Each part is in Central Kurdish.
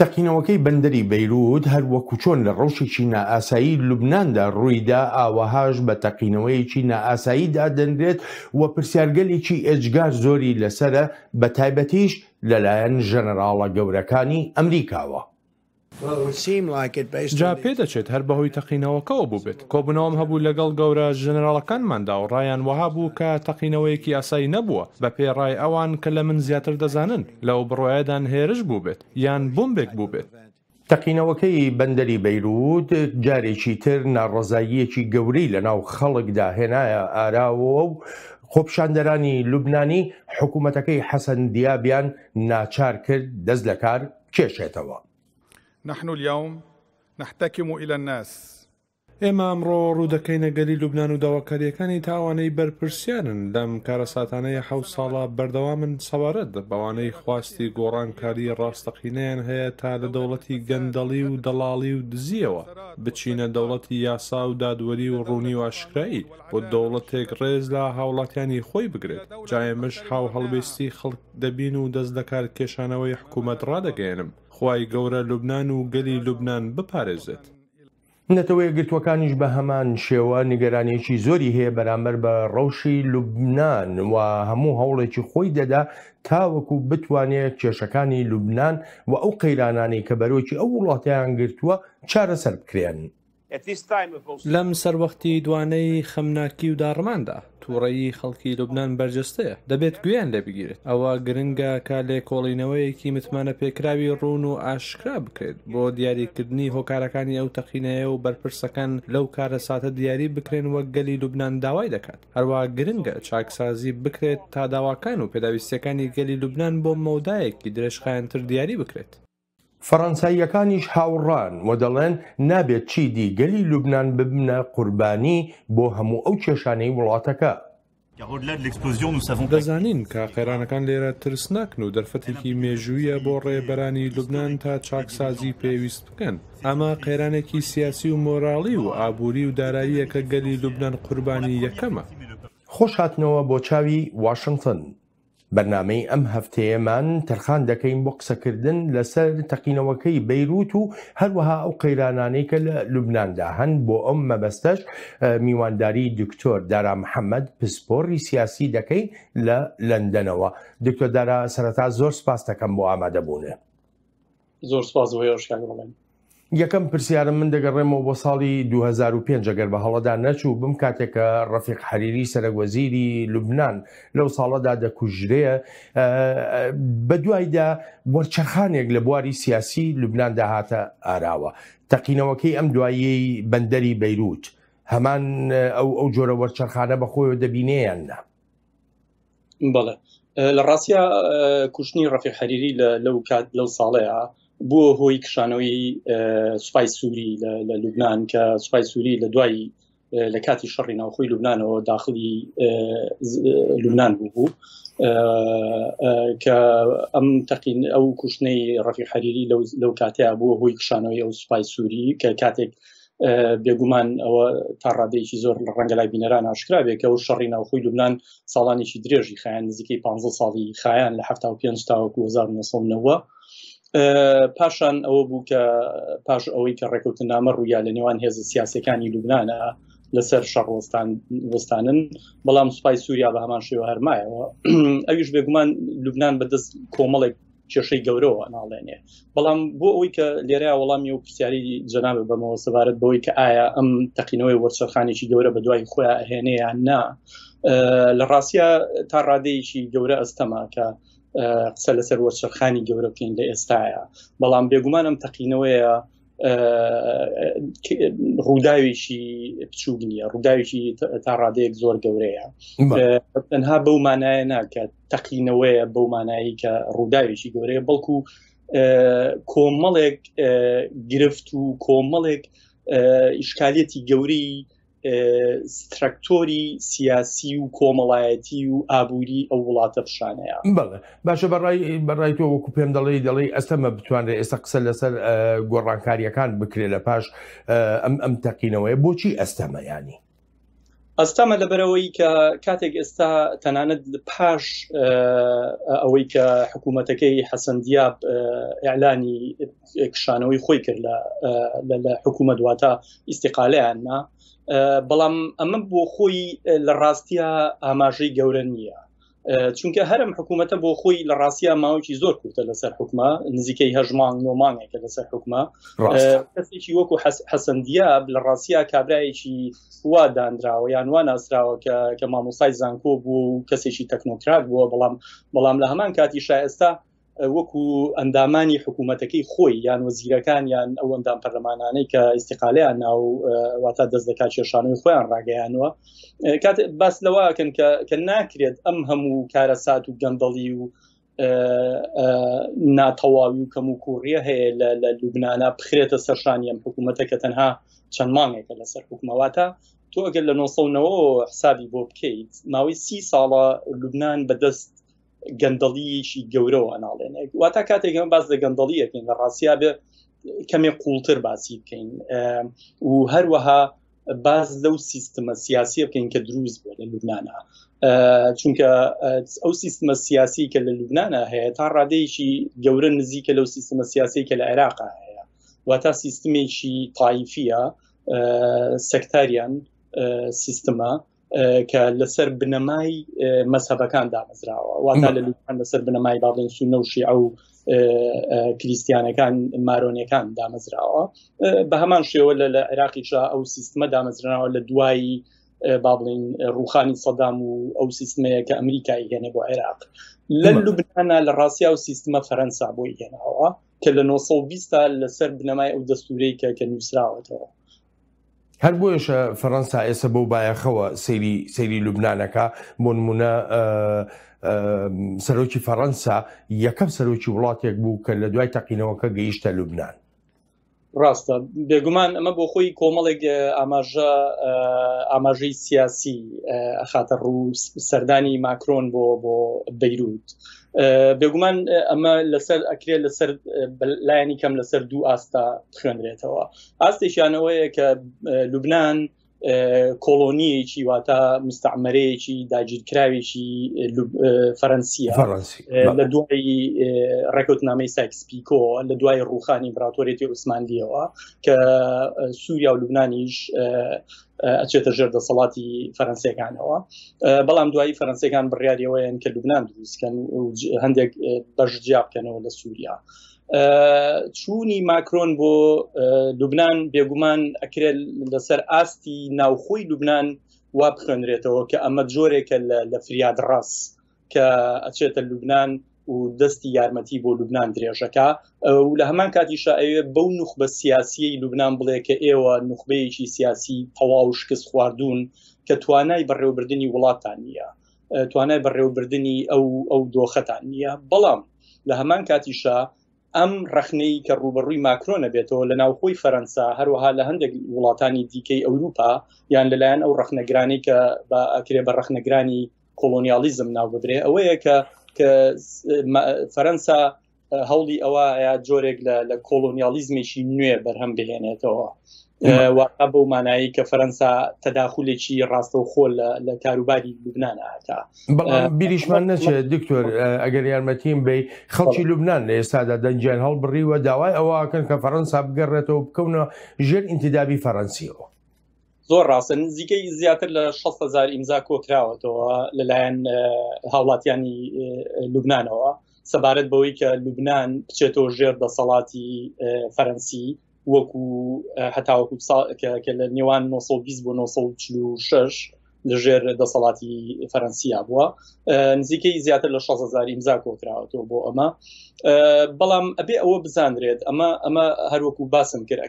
تەقینەوەکەی بەندەری بەیروت هەروەکو چۆن لە ڕەوشێکی نائاسایی لوبناندا ڕوویدا ئاوەهاش بە تەقینەوەیەکی نائاساییدا دەنرێت و پرسیارگەلێکی ئێجگار زۆری لەسرە بە تایبەتیش لەلایەن ژەنەراڵە گەورەکانی ئەمریکاوە. جا پێدەچێت هەر بەهۆی تەقینەوەکەوە بوو بێت. کۆبوونەوەم هەبوو لەگەڵ گەورە ژەنەراڵەکانماندا و ڕایان وەها بوو کە تەقینەوەیەکی ئاسایی نەبووە بە پێڕای ئەوان کە لە من زیاتر دەزانن لەو بڕۆیەدان هێرش بوو بێت یان بۆمبێک بوو بێت. تەقینەوەکەی بەندەری بەیروت جارێکی تر ناڕەزاییەکی گەورەی لەناو خەڵکدا هێنایە ئاراوە و خۆپیشاندەرانی لوبنانی حکوومەتەکەی حەسەن دیابیان ناچار کرد دەست لە کار کێشێتەوە. نحن اليوم نحتكم إلى الناس. ئێمە ئەمڕۆ ڕوودەکەینە گەلی لوبنان و داواکاریەکانی تاوانەی بەرپرسیانن لەم کارەساتانەیە 7 ساڵە بەردەوامن سەوارەت بەوانەی خواستی گۆڕانکاری ڕاستەقینەیان هەیە تا لە دەوڵەتی گەندەڵی و دەڵاڵی و دزیەوە بچینە دەوڵەتی یاسا و دادوەری و ڕوونی و ئاشکرایی بۆ دەوڵەتێک ڕێز لە هاوڵاتیانی خۆی بگرێت. جایمش هاو هەڵبێستی خەڵک دەبین و دەست لە کار کێشانەوەی حکوومەت ڕادەگەێنم. خوای گەورە لوبنان و گەلی لوبنان بپارێزێت. نەتەوەی گرتوەکانیش بە هەمان شێوە نیگەرانێکی زۆری هەیە بەرامبەر بە ڕەوشی لوبنان و هەموو هەوڵێکی خۆی دەدا تاوەکو بتوانێت کێشەکانی لوبنان و ئەو قەیرانانەی کە بەرۆکی ئەو وڵاتیان گرتووە چارەسەر بکرێن. لەم سەروەختی دوانەی خەمناکی و داڕماندا تووڕەیی خەڵکی لوبنان بەرجەستەیە دەبێت گوێیان لێ بگیرێت. ئەوە گرنگە کا لێکۆڵینەوەیەکی متمانە پێکراوی ڕوون و ئاشکرا بکرێت بۆ دیاریکردنی هۆکارەکانی ئەو تەقینەیە و بەرپرسەکان لەو کارە ساتە دیاری بکرێن وەک گەلی لوبنان داوای دەکات. هەروە گرنگە چاکسازی بکرێت تا داواکان و پێداویستەکانی گەلی لوبنان بۆ مەودایەکی درێژخایەنتر دیاری بکرێت. فەڕەنساییەکانیش هاوڕان و دەڵێن نابێت چیدی گەلی لوبنان ببنە قوربانی بۆ هەموو ئەو کێشانەی وڵاتەکە. دەزانین کە قەیرانەکان لێرە ترسناکن و دەرفەتێکی مێژوویە بۆ ڕێبەرانی لوبنان تا چاکسازی پێویست بکەن. ئەمە قەیرانێکی سیاسی و مۆراڵی و ئابووری و داراییە کە گەلی لوبنان قوربانی یەکەمە. خۆش هاتنەوە بۆ چاوی واشنگتن. بەرنامەی ئەم هەفتەیەمان تەرخان دەکەین بۆ قسەکردن لەسەر تەقینەوەکەی بەیروت و هەروەها ئەو قەیرانانەی کە لە لوبناندا هەن. بۆ ئەم مەبەستەش میوانداری دکتۆر دارا محەممەد پسپۆڕی سیاسی دەکەین لە لەندەنەوە. دکتۆر دارا سەرەتا زۆر سپاس دەکەم بۆ ئامادەبوونێ. زۆر سپاس بۆ هێرشکردن. یەکەم پرسیارم من دەگەڕێمەوە بۆ ساڵی 2005 ئەگەر بە هەڵەدا نەچوو بم کاتێکە ڕەفیق حەریری سەرۆکوەزیری لوبنان لەو ساڵەدا دەکوژرێ بە دوایدا وەرچەرخانێک لە بواری سیاسی لوبناندا هاتە ئاراوە. تەقینەوەکەی ئەم دوایی بەندەری بەیروت هەمان ئەو جۆرە وەرچەرخانە بەخۆیەوە دەبینێیان نا؟ بەڵێ لە ڕاستیە کوشتنی ڕەفیق حەریری لەو ساڵەیە بووە هۆی کشانەوەی سوپای سووری لە لوبنان کە سوپای سووری لە دوای لە کاتی شەڕی ناوخۆی لوبنانەوە داخلی لوبنان بوو کە ئەم تەقین ئەو کوشتنەی ڕەفیق حەریری لەو کاتەیە بووە هۆی کشانەوەی ئەو سوپای سووری کە کاتێک بێگومان ئەوە تا ڕادەیەکی زۆر لە ڕەنگە لای بینەران ئاشکرا بێت کە ئەو شەڕی ناوخۆی لوبنان ساڵانێکی درێژی خایان نزیکەی 15 ساڵی خایان لە 75 تاوەکو 1990 پاشان ئەوە بوو کە پاش ئەوەی کە ڕێکەوتنامە ڕوویا لە نێوان هێزە سیاسەکانی لوبنانە لەسەر شەڕوەستانن بەڵام سوپای سووریا بە هەمان شێوە هەرمایەوە ئەویش بێگومان لوبنان بەدەست کۆمەڵێک کێشەی گەورەوە ناڵێنێ. بەڵام بۆ ئەوەی کە لێرەیە وەڵامی و پرسیاری جەنابە بەمەوە سەبارەت بەوەی کە ئایا ئەم تەقینەوەی وەرچەرخانێکی گەورە بە دوای خۆیان ئەهێنەیان نا، لە ڕاستیە تا ڕادەیەکی گەورە ئەستەما کە قسە لەسەر وەرچەرخانی گەورە بکەین لە ئێستاە. بەڵام بێگومان ئەم تەقینەوەیە ڕووداوێکی بچووک نییە، ڕووداوێکی تا ڕادەیەک زۆر گەورەیە. تەنها بەو مانایە ناکە تەقینەوەیە بەو مانایی کە ڕووداوێکی گەورەیە، بەڵکو کۆمەڵێک گرفت و کۆمەڵێک ئیشکالیەتی گەورەی سترکتۆری سیاسی و کۆمەڵایەتی و ئابووری ئەو وڵاتە پیشانەیە. بەڵێ باشە بەڕای تۆ وەکو پێم دەڵێ ئەستەمە بتوانێت ئێستا قسە لەسەر گۆڕانکاریەکان بکرێت لە پاش ئەم تەقینەوەیە. بۆچی ئەستەمە ینی؟ ئەستامە لەبەرەوەی کە کاتێک ئێستا تەنانەت پاش ئەوەی کە حکوومەتەکەی حەسەن دیاب ئیعلانی کشانەوەی خۆی کرد لە حکوومەت واتە ئیستیقالەیاننا، بەڵام ئەمە بۆ خۆی لە ڕاستیە ئاماژەی گەورە نییە، چونکە هەرم حکوومەتە بۆ خۆی لە ڕاستیە ماوەی زۆر کورتە لەسەر حکومە، نزیکەی 8 مانگ 9 مانگێکە لەسەر حکومە. کەسێکی وەکو حەسەن دیاب لە ڕاستیە کابرایەکی وا دانراوە یان وا ناسراوە کە مامۆستای زانکۆ بوو و کەسێکی تەکنۆکرات بووە، بەڵام لە هەمان کاتی ئێستا وەکو ئەندامانی حکوومەتەکەی خۆی یان وەزیرەکان یان ئەو ئەندام پەرلەمانانەی کە ئیستیقالەیان ناو واتە دەست دەکات کێشانەوەی خۆیان ڕاگەیانەوە، کات باس لەوەکەن کە ناکرێت ئەم هەموو کارەسات و گەندەڵی و ناتەواوی و کەم و کوڕیە هەیە لە لوبنانە بخرێتە سەرشانی ئەم حکوومەتە کە تەنها چەند مانگێکە لەسەر حکومەواتە تۆ ئەگەر لە 1990 حسابی بۆ بکەیت ماوەی 30 ساڵە لوبنان بەدەست گەندەڵیەکی گەورەوە ئەناڵێنێت، واتە کاتێکمە باس لە گەندەڵیەکەین لە ڕاستیا بێ کەمێک قوڵتر باسی بکەین و هەروەها باز لەو سیستەمە سیاسی بکەین کە دروست بووە لە لوبنانە، چونکە ئەو سیستەمە سیاسی کە لە لوبنانە هەیە تا ڕادەیەکی گەورە نزیکە لەو سیستەمە سیاسی کە لە عێراقا هەیە، واتە سیستەمێکی تایفیە سەکتاریان سیستەمە کە لەسەر بنەمای مەذهبەکان دامەزراوە، واتە لە لوبنان لەسەر بنەمای با بڵێن سونە و شیعە و کریستیانەکان مارۆنیەکان دامەزراوە، بە هەمان شێوە لە عێراقیشا ئەو سیستەمە دامەزرانەوە لە دوایی با بڵێن ڕوخانی سەدام و ئەو سیستەمەیە کە ئەمریکای هێنێ بۆ عێراق. لە لوبنانە لە ڕاستیا و سیستەمە فەرەنسا بۆی هێناوە کە لە 1920 لەسەر بنەمای ئەو دەستورەی کە نووسراوەتەوە. هەر بۆیشە فەڕەنسا ئێستا بۆ بایەخەوە سەیری لوبنانەکە، بۆ نمونە سەرۆکی فەڕەنسا یەکەم سەرۆکی وڵاتێک بوو کە لە دوای تەقینەوەکە گەیشتە لوبنان. ڕاستە بێگومان ئەمە بۆ خۆی کۆمەڵێک ئاماژەی سیاسی ئەخاتە ڕوو سەردانی ماکرۆن بۆ بەیروت، بێگومان ئەمە لەسەر ئەکرێت لەسەر لایەنی کەم لەسەر دوو ئاستا خوێنرێتەوە. ئاستێکیانەوەیە کە لوبنان کۆلۆنیەکی واتە مستعمەرەیەکی داگیرکراوێکی فەرەنسیە لە دوای ڕێکەوتنامەی سایکس-پیکۆ، لە دوای ڕوخانی ئیمپراتۆریەتی عوسمانیەوە کە سووریا و لوبنانیش ئەچێتە ژێر دەسەڵاتی فەرەنسیەکانەوە، بەڵام دوایی فەرەنسیەکان بڕیاریەوەیان کە لوبنان دروستکەن و هەندێک بەش جیا بکەنەوە لە سووریا. چوونی ماکرۆن بۆ لوبنان بێگومان ئەکرێت لەسەر ئاستی ناوخۆی لوبنان وا بخوێنرێتەوە کە ئەمە جۆرێکە لە فریاد ڕاست کە ئەچێتە لوبنان و دەستی یارمەتی بۆ لوبنان درێژەکە و لە هەمان کاتیشە ئەوێ بەو نوخبە سیاسیەی لوبنان بڵێ کە ئێوە نوخبەیەکی سیاسی تەواو شکست خواردوون کە توانای بەڕێوەبردننی وڵاتان نییە، توانای بەڕێوەبردننی ئەو دۆخەتان نییە، بەڵام لە هەمان کاتیشە ئەم ڕەخنەی کە ڕوبەڕووی ماکرۆنە بێتەوە لە ناوخۆی فەرەنسا هەروەها لە هەندێک وڵاتانی دیکەی ئەوروپا یان لەلایەن ئەو ڕەخنەگرانی کە ئەکرێ بە ڕەخنەگرانی کۆلۆنیالیزم ناو ببرێ، ئەوەیە کە فەرەنسا هەوڵی ئەوە جۆرێک لە کۆلۆنیالیزمێکی نوێ بەرهەم بهێنێتەوە، واقع بەو مانایی کە فەرەنسا تەداخولێکی ڕاستەوخۆ لە کاروباری لوبنانە هەتا. بەڵام بیریشمان نەچێت دکتۆر ئەگەر یارمەتیم بێ خەڵکی لوبنان لە ئێستادا دەنجیان هەڵبڕیوە داوای ئەوەکەن کە فەرەنسا بگەڕێتەوە بکەونە ژێر ئینتیدابی فەرەنسیەوە. زۆر ڕاستە، نزیکەی زیاتر لە 6,000 ئیمزا کۆکراوەتەوە لەلایەن هاوڵاتیانی لوبنانەوە سەبارەت بەوەی کە لوبنان بچێتەوە ژێر دەسەڵاتی فەرەنسی، وەکو هەتاوەکو کە لە نێوان 1920 بۆ 1946 لەژێر دەسەڵاتی فەرەنسیا بووە، نزیکەی زیاتر لە 6,000 ئیمزا کۆکراوەتەوە بۆ ئەمە. بەڵام ئەبێ ئەوە بزانرێت ئەمە هەروەکو باسم کرد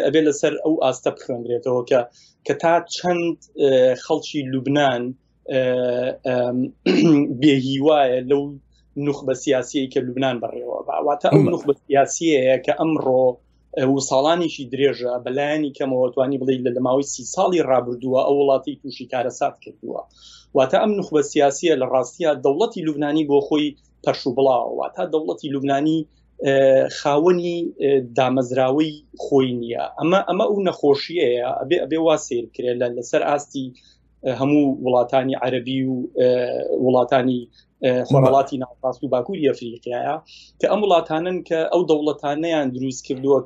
ئەبێ لەسەر ئەو ئاستە بخوێنرێتەوە کە تا چەند خەڵکی لوبنان بێهیوایە لەو نوخبە سیاسیەی کە لوبنان بەڕێوە واتە ئەو نوخبە سیاسیەیە کە ئەمڕۆ و ساڵانیشی درێژە بەلایانی کەمەوە توانی بڵێ لە ماوەی 30 ساڵی ڕابردووە ئەو وڵاتی تووشی کارەسات کردووە، واتە ئەم نوخبە سیاسیە لە ڕاستیە دەوڵەتی لوبنانی بۆ خۆی پەرش و بڵاوە، واتە دەوڵەتی لوبنانی خاوەنی دامەزراوەی خۆی نییە. ئەمە ئەو نەخۆشیەیە ئەبێ وا سیر کرێت لەسەر ئاستی هەموو وڵاتانی عەربی و وڵاتانی خۆرهڵاتی ناوەڕاست و باکووری ئەفریقایە کە ئەم وڵاتانن کە ئەو دەوڵەتانەیان دروست کردووە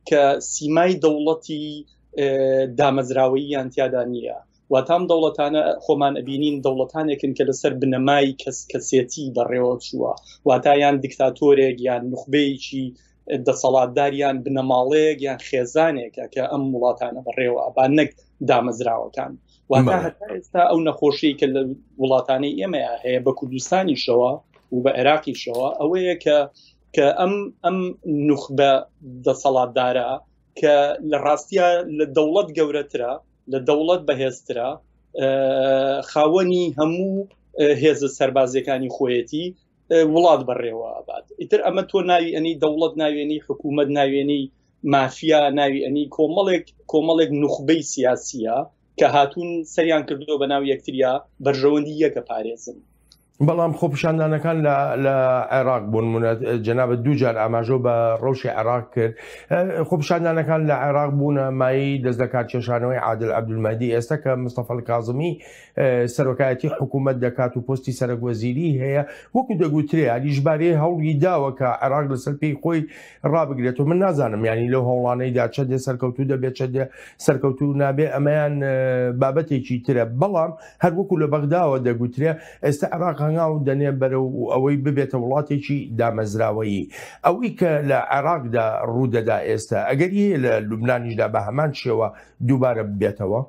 کە سیمای دەوڵەتی دامەزراوەییان تیادا نییە واتام دەوڵەتانە خۆمان ئەبینین دەوڵەتانێکن کە لەسەر بنەمای کەسێتی بەڕێوە چووە واتایان دیکتاتۆرێک یان نخبەیەکی دەسەڵاتداریان بنەماڵەیەک یان خێزانێکە کە ئەم وڵاتانە بەڕێوە ئەبان نەک دامەزراوەکان واتە هەتا ئێستا ئەو نەخۆشی کە لە وڵاتانەی ئێمەیە هەیە بە کوردستانیشەوە و بە عێراقیشەوە ئەوەیە کە ئەم نخبە دەسەڵاتدارە کە لە ڕاستیە لە دەوڵەت گەورەترە لە دەوڵەت بەهێزترە خاوەنی هەموو هێزە سەربازیەکانی خۆیەتی وڵات بەڕێوە ئاباد ئیتر ئەمە تۆ ناوی ئەنی دەوڵەت ناوێنی حکوومەت ناوێنی مافیا ناوی ئەنی کۆمەڵێک نخبەی سیاسیە کە هاتوون سەریان کردو بە ناو یەکتریا بەرژەوەندی یەکە پارێزن بەڵام خۆپیشاندانەکان لە عێراق بوون جەنابەت دووجار ئاماژۆ بە ڕەوشی عێراق کرد خۆپیشاندانەکان لە عێراق بوونە مای دەست دەکات کێشانەوەی عادل عەبدولمەهدی ئێستا کە مستەفا کاظمی سەرۆکایەتی حکوومەت دەکات و پۆستی سەرۆکوەزیری هەیە وەکو دەگوترێ علیژبارەیە هەوڵی داوە کە عێراق لەسەر پێی خۆی ڕابگرێتەوە من نازانم ینی لەو هەوڵانەیدا چەندێ سەرکەوتوو دەبێت چەندێ سەرکەوتوو نابێ ئەمەیان بابەتێکی ترە بەڵام هەر وەکو لە بەغداوە دەگوترێ ئێستا عێراق هەنگاو دەنێ بەرەو ئەوەی ببێتە وڵاتێکی دامەزراوەیی ئەوەی کە لە عێراقدا ڕوودەدا ئێستا ئەگەری لە لوبنانیشدا بە هەمان شێوە دووبارە ببێتەوە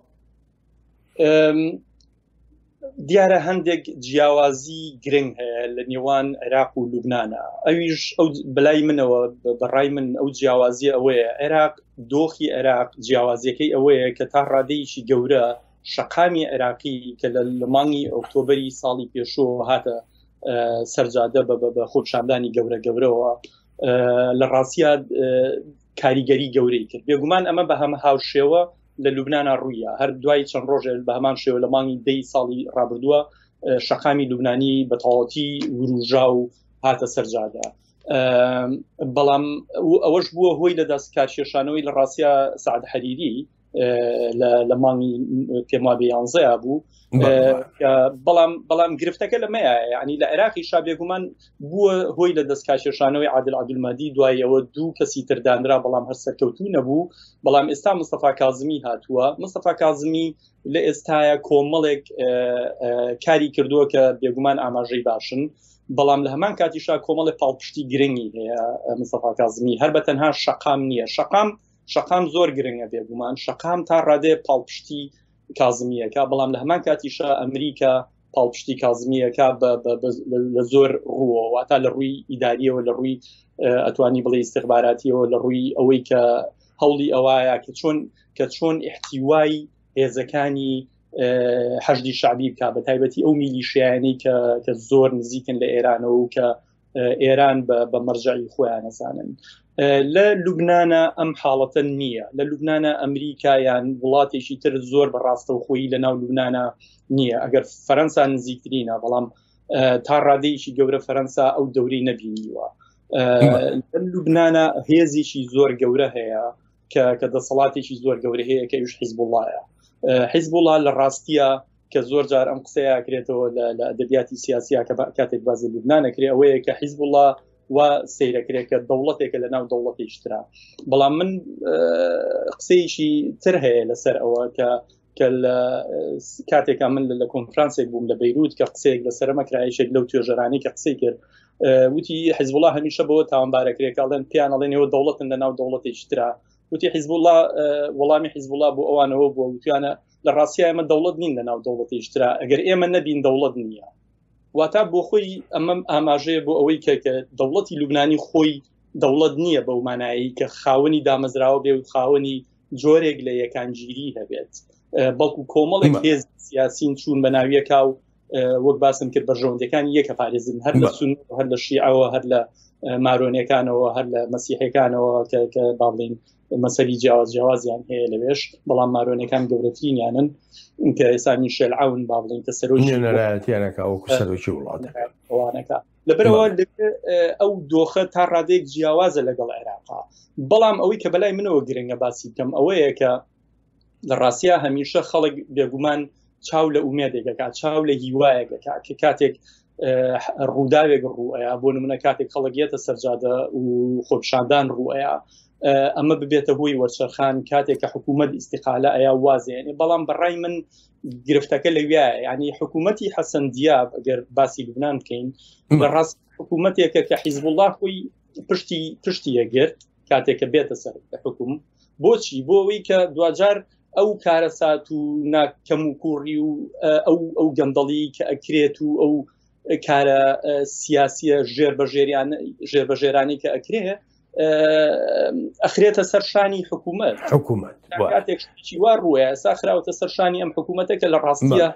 دیارە هەندێک جیاوازی گرنگ هەیە لە نێوان عێراق و لوبنانە ئەویش ئەو بەلای منەوە بەڕای من ئەو جیاوازی ئەوەیە عێراق دۆخی عێراق جیاوازیەکەی ئەوەیە کە تا ڕادەیەکی گەورە شەقامی عێراقی کە لە مانگی ئۆکتۆبەری ساڵی پێشوە هاتە سەرجادە بە خۆپیشاندانی گەورەوە لە ڕاستیە کاریگەری گەورەی کرد بێگومان ئەمە بە هەمە هاوشێوە لە لوبنانە ڕوویە هەر دوای چەند ڕۆژێک بە هەمان شێوە لە مانگی 10 ساڵی ڕابردووە شەقامی لوبنانی بە تەواوەتی وروژا و هاتە سەرجادە بەڵام ئەوەش بووە هۆی لە دەست کارکێشانەوەی لە ڕاستیە سەعد حەریری لە مانگی پێم وابێ 11 بوو بەڵام گرفتەکە لەمەیە ینی لە عێراقی شابێگومان بووە هۆی لە دەست کارکێشانەوەی عادل عەبدولمەهدی دوایەوە دوو کەسی تردانرا بەڵام هەر سەرکەوتوو نەبوو بەڵام ئێستا مستەفا کاظمی هاتووە مستەفا کاظمی لە ئێستاە کۆمەڵێک کاری کردووە کە بێگومان ئاماژەی باشن بەڵام لە هەمان کاتیشا کۆمەڵی پاڵپشتی گرنگی هەیە مستەفا کاظمی هەر بەتەنها شەقام نییە شەقام زۆر گرنگە بێگومان شەقام تا ڕادێ پاڵپشتی کاظمیەکە بەڵام لە هەمان کاتیشا ئەمریکا پاڵپشتی کاظمیەکە لە زۆر ڕووە واتا لە ڕووی ئیداریەوە لە ڕووی ئەتوانی بڵێ استخباراتیەوە لە ڕووی ئەوەی کە هەوڵی ئەوایە کە چۆن احتیوای هێزەکانی حەشدی شعبی بکە بە تایبەتی ئەو میلیشیانی کە زۆر نزیکن لە ئێرانەوە و کە ئێران بە مەرجعی خۆیان نەزانن لە لوبنانە ئەم حاڵەتە نییە لە لوبنانە ئەمریکایان وڵاتێکی تر زۆر بەڕاستە و خۆی لە ناو لوبنانە نییە ئەگەر فەرەنسا نزیکترینە بەڵام تا ڕادەیەکی گەورە فەرەنسا ئەو دەورەی نەبینیوە لوبنانە هێزێکی زۆر گەورە هەیە کە دەسەڵاتێکی زۆر گەورە هەیە کە ئەوش حیزبوڵایە حیزبوڵا لە ڕاستیە کە زۆر جار ئەم قسەیە کرێتەوە لە ئەدەبیاتی سیاسیا کە کاتێک بازی لوبنانەکرێ ئەوەیە کە حیزبوڵا و سیرەکرێکە دەوڵەتێکە لە ناو دەوڵەتێکترا بەڵام من قسەیەکی تر هەیە لەسەر ئەوە کە کاتێکا من لە کۆنفرانسێک بووم لە بەیروت کە قسەیەک لەسەرمەکرایشێک لەو توێژەرانی کە قسەی کرد وتی حیزبوڵا هەمیشە بەوە تاوانبارەکرێکڵێن پیان ئەڵێنەوە دەوڵەتن لە ناو دەوڵەتێکترا وتی حیزبوڵا وەڵامی حیزبوڵا بۆ ئەوانەوە بووە وتیانە لە ڕاستیە ئێمە دەوڵەت نین لە ناو دەوڵەتێکترا ئەگەر ئێمە نەبین دەوڵەت نییە واتا بۆ خۆی ئەمەم ئاماژەیە بۆ ئەوەی کە دەوڵەتی لوبنانی خۆی دەوڵەت نییە بەو مانایی کە خاوەنی دامەزراوە بێ و خاوەنی جۆرێک لە یەکانگیری هەبێت بەڵکو کۆمەڵێک هێز سیاسین چوون بە ناویەکە و وەک باسم کرد بەرژەوەندەکانی یەکە پارێزن هەر لە سون هەر لە شیعەوە هەر لە مارۆنیەکانەوە هەر لە مەسیحەکانەوە کە باڵین مەسەری جیاوازیان هەیە لەوێش بەڵام مارۆنیەکان گەورەترینیانن کە ئێستا میشێل عون با بڵین کە سەرۆکیەکە وەکو سەرۆکی وڵاتەکە لەبەرەوە ئەو دۆخە تا ڕادێک جیاوازە لەگەڵ عێراقا بەڵام ئەوەی کە بەلای منەوە گرنگە باسی بکەم ئەوەیە کە لە ڕاستیە هەمیشە خەڵک بێگومان چاو لە ئومێدێکەکە چاو لە هیوایەکە کە کاتێک ڕووداوێک ڕوئەیە بۆ نمونە کاتێک خەڵکیێتە سەرجادە و خۆپشاندان ڕوئەیە ئەمە ببێتە هۆی وەرچەرخان کاتێک کە حکوومەت ئیستیقالە ئەیە وازێنێ بەڵام بەڕای من گرفتەکە لەویایە ینی حکوومەتی حەسەن دیاب ئەگەر باسی لوبنان بکەین بەڕاست حکوومەتێکە کە حیزب الله خۆی پشتی یەگرت کاتێککە بێتە سەر حکووم بۆچی بۆ ئەوەی کە دوجار ئەو کارەسات و ناکەم و کوڕی و ئەو گەندەڵی کە ئەکرێت و ئەو کارە سیاسیە ژێربەژێرانی کە ئەکرێ ئەخرێتە سەرشانی حکوومەت کاتێکی وا ڕووە ساخراوەتە سەرشانی ئەم حکوومەتێکە لە ڕاستیە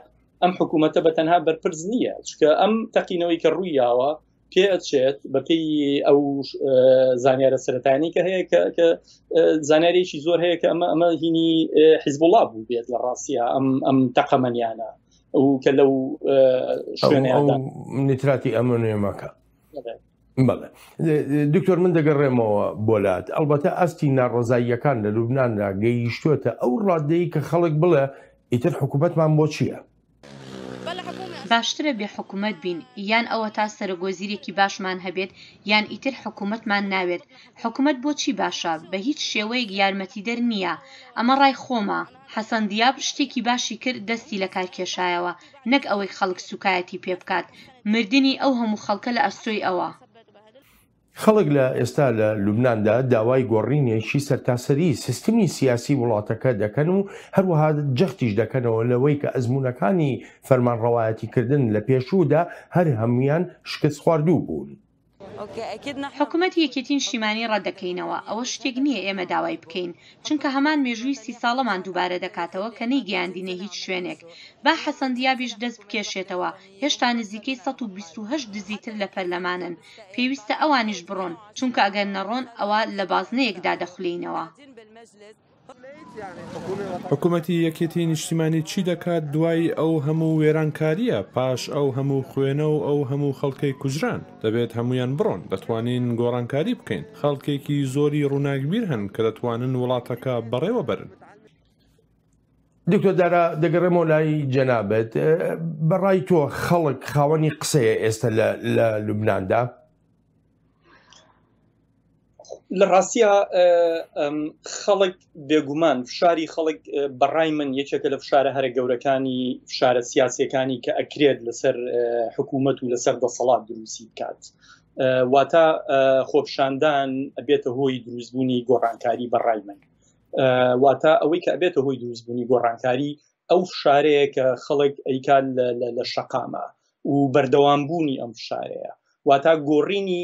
ئەم حکوومەتە بە تەنها بەرپرس نییە چکە ئەم تەقینەوەی کە ڕوویاوە پێ ئەچێت بەپێی ئەو زانیارە سەرەتانی کە هەیە کە زانیارێکی زۆر هەیە کە ئەمە هینی حیزب الله بوو بێت لە ڕاستیە ئەم تەقەمەنیانە ئەو کە لەو شوێنەیەدا نیتراتی ئەمونێمەکە. بەڵێ دکتۆر من دەگەڕێمەوە بۆلات ئەلبەتە ئەستی ناڕزاییەکان لە لوبناندا گەیشتوێتە ئەو ڕادەی کە خەڵک بڵێ ئیتر حکوومەتمان بۆ چییە؟ باشترە بێ حکوومەت بین یان ئەوە تا سەرۆگۆزیرێکی باشمان هەبێت یان ئیتر حکوومەتمان ناوێت حکوومەت بۆچی باشە بە هیچ شێوەیەک یارمەتیدەر نییە ئەمە ڕای خۆمە حەسەن دیاب شتێکی باشی کرد دەستی لە کار کێشایەوە نەک ئەوەی خەڵک سوکایەتی پێ بکات مردنی ئەو هەموو خەڵکە لە ئەستۆی ئەوە. خەڵک لە ئێستا لە لوبناندا داوای گۆڕینێکی سەرتاسەری سیستمی سیاسی وڵاتەکە دەکەن و هەروەها جەختیش دەکەنەوە لەوەی کە ئەزمونونەکانی فەرمانڕەوایەتیکردن لە پێشوودا هەر هەمویان شکست خواردوو بوون. حکوومەتی یەکێتی نیشتیمانی ڕەدەکەینەوە ئەوە شتێک نییە ئێمە داوای بکەین چونکە هەمان مێژووی 30 ساڵەمان دووبارە دەکاتەوە کە نەیگەیاندینە هیچ شوێنێک با حەسەن دیابیش دەست بکێشێتەوە هێشتا نزیکەی 128 دزیتر لە پەرلەمانن پێویستە ئەوانیش بڕۆن چونکە ئەگەر نەڕۆن ئەوە لە بازنەیەکدا دەخولینەوە. حکوومەتی یەکێتی نیشتیمانی چی دەکات دوای ئەو هەموو وێرانکاریە پاش ئەو هەموو خوێنە و ئەو هەموو خەڵکەی کوژران دەبێت هەمویان بڕۆن دەتوانین گۆڕانکاری بکەین خەڵکێکی زۆری ڕووناکبیر هەن کە دەتوانن وڵاتەکە بەڕێوە برن. دکتۆر دارا دەگەڕێمەوە لای جەنابەت بەڕای تۆ خەڵک خاوەنی قسەیە ئێستا لە لوبناندا؟ لە ڕاستیە خەڵک بێگومان فشاری خەڵک بەڕای من یەکێکە لە فشارە هەرە گەورەکانی فشارە سیاسیەکانی کە ئەکرێت لەسەر حکوومەت و لەسەر دەسەڵات دروستی بکات واتە خۆپشاندان ئەبێتە هۆی دروستبوونی گۆڕانکاری بەڕای من واتە ئەوەی کە ئەبێتە هۆی دروستبوونی گۆڕانکاری ئەو فشارەیە کە خەڵک ئەیکات لە شەقامە و بەردەوامبوونی ئەم فشارەیە واتە گۆڕینی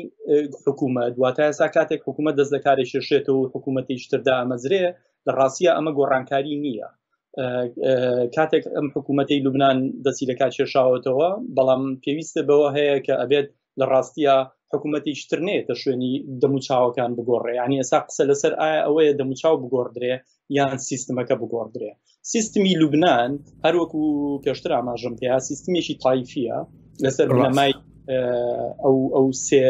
حکوومەت واتە ئێستا کاتێک حکوومەت دەست لە کارێک شێشێتەوە و حکوومەتێکی تردا ئەمەزرێ لە ڕاستیە ئەمە گۆڕانکاری نییە کاتێک ئەم حکوومەتی لوبنان دەستی لە کات کێشاوەتەوە بەڵام پێویستە بەوە هەیە کە ئەبێت لە ڕاستیە حکوومەتێکی تر نێتە شوێنی دەموچاوەکان بگۆڕێ ینی ئێستا قسە لەسەر ئایا ئەوەیە دەموچاو بگۆڕدرێ یان سیستمەکە بگۆڕدرێ سیستمی لوبنان هەروەکو پێشتر ئاماژەم پێیا سیستمێکی تایفیە لەسەر بنەمای ئەو سێ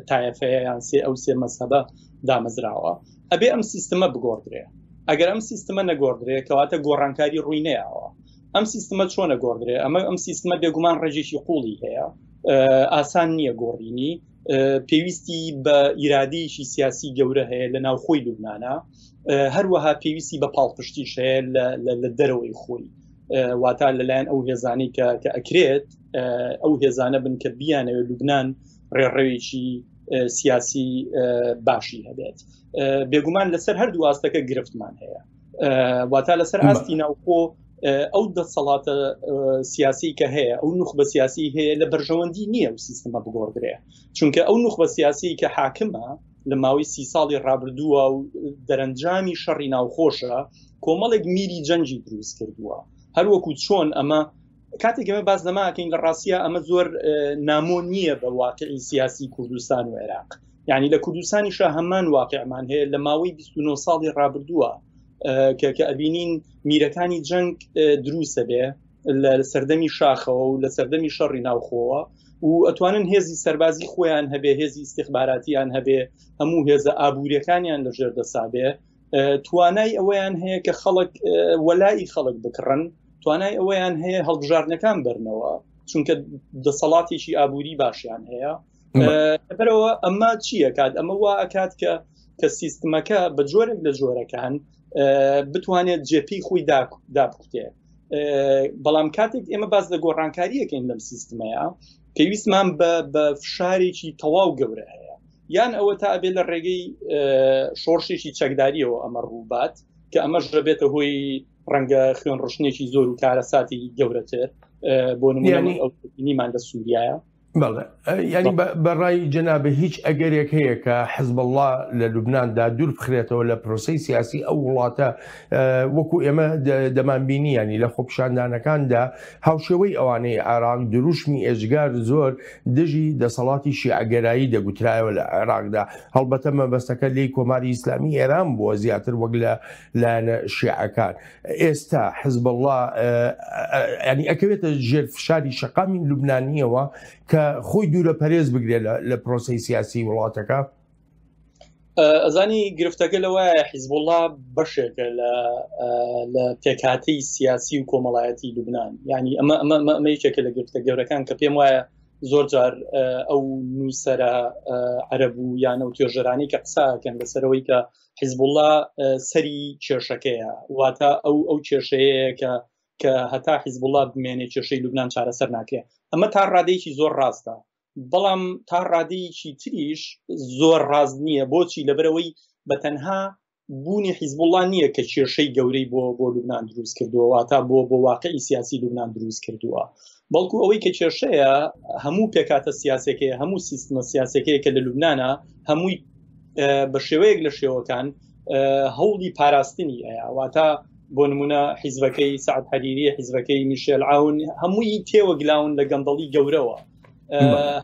تایفەیە یان ئەو سێ مەزهەبە دامەزراوە ئەبێ ئەم سیستمە بگۆڕدرێ ئەگەر ئەم سیستمە نەگۆڕدرێ کەواتە گۆڕانکاری ڕووی نەیەوە ئەم سیستمە چۆن نەگۆڕدرێ ئەم سیستمە بێگومان ڕێژێکی قوڵی هەیە ئاسان نییە گۆڕینی پێویستی بە ئیرادەیەکی سیاسی گەورە هەیە لە ناوخۆی لوبنانە هەروەها پێویستی بە پاڵپشتیش هەیە لە دەرەوەی خۆی واتە لەلایەن ئەو هێزانەی کە ئەکرێت ئەو هێزانە بن کە بیانەوە لوبنان ڕێڕەوێکی سیاسی باشی هەبێت بێگومان لەسەر هەردوو ئاستەکە گرفتمان هەیە واتە لەسەر ئاستی ناوخۆ ئەو دەسەڵاتە سیاسی کە هەیە ئەو نوخبە سیاسی هەیە لە بەرژەوەندی نییە و سیستمە بگۆڕدرێ چونکە ئەو نوخبە سیاسی کە حاکمە لە ماوەی 30 ساڵی ڕابردووە و دەرەنجامی شەڕی ناوخۆشە کۆمەڵێک میری جەنجی دروست کردووە هەروەکو چۆن ئەمە کاتێک ئەمە باز لەماکەین لە ڕاستیە ئەمە زۆر نامۆ نییە بە واقعی سیاسی کوردستان و عێراق یعنی لە کوردستانیشە هەمان واقعمان هەیە لە ماوەی 29 ساڵی ڕابردووە کە ئەبینین میرەکانی جەنگ دروستە بێ لە سەردەمی شاخەوە و لە سەردەمی شەڕی ناوخۆوە و ئەتوانن هێزی سەربازی خۆیان هەبێ هێزی استیخباراتیان هەبێ هەموو هێزە ئابوووریەکانیان لەژێر دەسابێ توانای ئەوەیان هەیە کە خەڵک وەلای خەڵک بکڕن توانای ئەوەیان هەیە هەڵبژارنەکان بەرنەوە چونکە دەسەڵاتێکی ئابووری باشیان هەیە. بەرەوە ئەمە چیە کات؟ ئەمە وا ئەکات کە سیستمەکە بە جۆرێک لە جۆرەکان بتوانێت جێپی خۆی دابکوتێ. بەڵام کاتێک ئێمە باز لە گۆڕانکاریەکەین لەم سیستمەیە پێویستمان بە فشارێکی تەواو گەورە هەیە، یان ئەوە تا ئەبێ لە ڕێگەی شۆڕشێکی چەکداریەوە ئەمە ڕووبات کە ئەمەش دەبێتە هۆی ڕەنگە خوێن ڕشنێکی زۆر و کارەساتی گەورەتر بۆ نمونە ئەو نیمان لە سووریایە. بەڵێ ینی بەڕای جەنابە هیچ ئەگەرێک هەیە کە حزب الله لە لوبناندا دوور بخرێتەوە لە پرۆسەی سیاسی ئەو وڵاتە وەکو ئێمە دەمانبینی ینی لە خۆپشاندانەکاندا هاوشێوەی ئەوانەی عێراق دروشمی ئێژگار زۆر دژی دەسەڵاتی شیعەگەرایی دەگوترایەوە لە عێراقدا. هەڵبەتە مەبەستەکە لی کۆماری ئیسلامی ئێران بووە زیاتر وەک لە لایەنە شیعەکان. ئێستا حزب الله ینی ئەکەوێتە ژێر فشاری شەقامی لوبنانیەوە کە خۆی دوورە پەرێز بگرێت لە پرۆسەی سیاسی وڵاتەکە. ئەزانی گرفتەکە لەوەیە حیزب الله بەشێکە لە پێکهاتەی سیاسی و کۆمەڵایەتی لوبنان، ینی ئەمە یەکێکە لە گرفتە گەورەکان کە پێم وایە زۆر جار ئەو نووسەرە عەرەب و یان ئەو توێژەرانی کە قساکەن لەسەرەوەی کە حیزب الله سەری کێشەکەیە، واتە ئەو کێشەیە کە هەتا حیزب الله بمێنێ کێشەی لوبنان چارەسەر ناکرێت. ئەمە تا ڕادەیەکی زۆر ڕاستە، بەڵام تا ڕادەیەکی تریش زۆر ڕاست نییە. بۆچی؟ لەبەرەوەی بەتەنها بوونی حیزب الله نییە کە کێشەی گەورەی بۆ لوبنان دروست کردووە، تا بۆ واقعی سیاسی لوبنان دروست کردووە، بەڵکو ئەوەی کە کێشەیە هەموو پێکاتە سیاسەکەی، هەموو سیستمە سیاسەکەی کە لە لوبنانە هەمووی بە شێوەیەک لە شێوەکان هەوڵی پاراستنی ئەیە. واتە بۆ نمونە حیزبەکەی سعد حەریری، حیزبەکەی میشێل عاون، هەمووی تێوەگلاون لە گەندەڵی گەورەوە،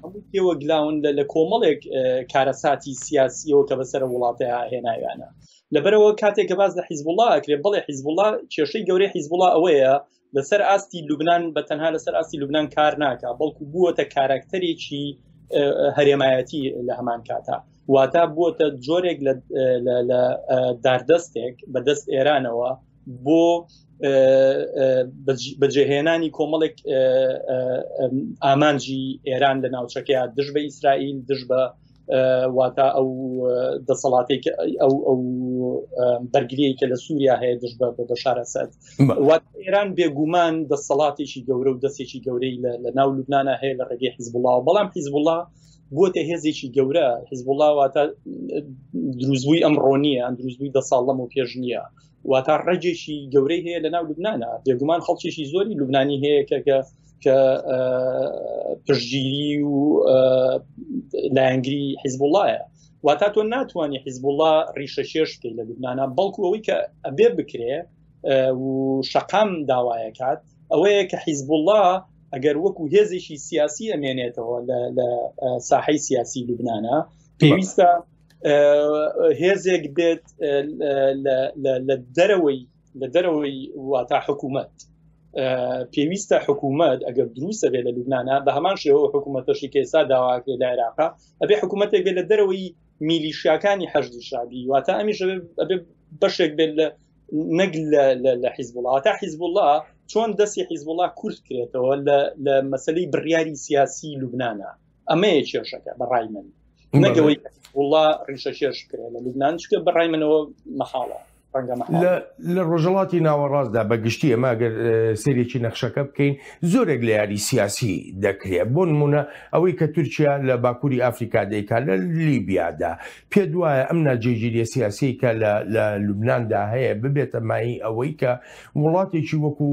هەموو تێوەگلاون لە کۆمەڵێک کارەساتی سیاسیەوە کە بەسەر وڵاتەیە هێناویانە. لەبەرەوە کاتێک کە باز لە حیزب الله ئەکرێت، بەڵێ حیزب الله کێشەی گەورەی حیزب الله ئەوەیە لەسەر ئاستی لوبنان بەتەنها لەسەر ئاستی لوبنان کار ناکە، بەڵکو بووەتە کاراکتەرێکی هەرێمایەتی لە هەمان کاتا، واتە بووەتە جۆرێک لە داردەستێک بەدەست ئێرانەوە بۆ بەجێهێنانی کۆمەڵێک ئامانجی ئێران لە ناوچەکەیە، دژ بە ئیسرائیل، دژ بە واتە ئەو دەسەڵاتێک ئەو بەرگریەی کە لە سووریا هەیە دژ بە بەشار ئەسەد. واتە ئێران بێگومان دەسەڵاتێکی گەورە و دەستێکی گەورەی لە ناو لوبنانە هەیە لە ڕێگەی حیزب الله، بەڵام حیزب الله بووەتە هێزێکی گەورە. حیزب الله واتە دروستبووی ئەمڕۆ نییە، ئەم دروستبووی 10 ساڵ لەمەوە پێش نییە، واتە ڕێجێکی گەورەی هەیە لە ناو لوبنانە. بێگومان خەڵکیێکی زۆری لوبنانی هەیە کە پشتگیری و لایەنگری حیزب اللهە، واتە تۆ ناتوانانی حیزب الله ڕیشە شێش بکەیت لە لوبنانە، بەڵکو ئەوەی کە ئەبێ بکرێ و شەقام داوایە کات ئەوەیە کە حیزب الله ئەگەر وەکو هێزێکی سیاسی ئەمێنێتەوە لە ساحەی سیاسی لوبنانە، پێویستە هێزێک بێت لە دەرەوەی واتە حکوومەت. پێویستە حکوومەت ئەگەر دروستە بێت لە لوبنانە بە هەمان شێوە حکوومەتەشی کە ئێستا داواکرێت لە عێراقا، ئەبێ حکوومەتێک بێت لە دەرەوەی میلیشیاکانی حەشدی شعبی، واتە ئەمیش ئەبێ بەشێک بێت نەک لە حیزب الله. واتە حیزب الله چۆن دەستی حیزب الله کورت کرێتەوە لە مەسەلەی بڕیاری سیاسی لوبنانە، ئەمەیە کێشەکە بەڕای من، نەگەوەی الله ڕیشە شێش کرێت لە لوبنان، چکە بەڕای منەوە مەحاڵە. لە ڕۆژەڵاتی ناوەڕاستدا بەگشتی ئەمە ئەگەر سێرێکی نەخشەکە بکەین زۆرێک لە یاری سیاسی دەکرێت. بۆ نمونە ئەوەی کە تورکیا لە باکووری ئافریقا دەیکات لە لیبیادا، پێ دوایە ئەم ناجێگیریە سیاسی کە لە لوبناندا هەیە ببێتە مای ئەوەی کە وڵاتێکی وەکو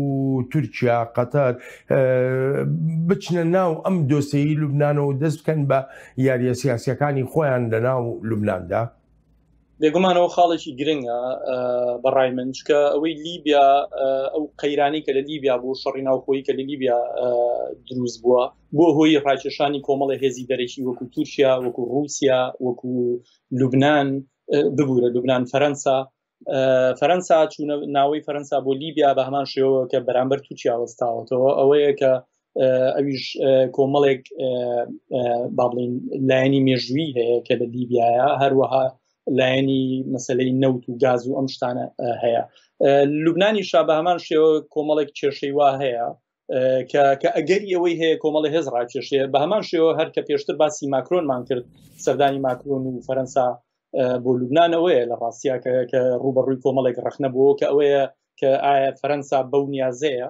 تورکیا، قەتەر بچنە ناو ئەم دۆسەی لوبنانەوە و دەست بکەن بە یاریە سیاسیەکانی خۆیان لە ناو لوبناندا. بێگومانەوە خاڵێکی گرنگە بەڕای من، چکە ئەوەی لیبیا ئەو قەیرانی کە لە لیبیا بوو، شەڕی ناوخۆیی کە لە لیبیا دروست بووە، بۆ هۆی ڕاکێشانی کۆمەڵی هێزی دەرەکی وەکو تورکیا، وەکو رووسیا، وەکو لوبنان ببوورە لوبنان. فەرەنسا چوونە ناوەی فەرەنسا بۆ لیبیا بە هەمان شێوە کە بەرامبەر تورکیا وەستاوەتەوە، ئەوەیە کە ئەویش کۆمەڵێک با بڵین لایەنی مێژووی هەیە کە لە لیبیایە، هەروەها لایەنی مەسەلەی نەوت و گاز و ئەم شتانە هەیە. لوبنانی شا بە هەمان شێوە کۆمەڵێک کێشەی وا هەیە کە ئەگەری ئەوەی هەیە کۆمەڵی هێز ڕاکێشەیە. بە هەمان شێوە هەر کە پێشتر باسی ماکرۆنمان کرد، سەردانی ماکرۆن و فەرەنسا بۆ لوبنان ئەوەیە لە ڕاستیا کە ڕوبەڕووی کۆمەڵێک ڕەخنە بووە کە ئەوەیە کە ئایا فەرەنسا بەو نیازەیە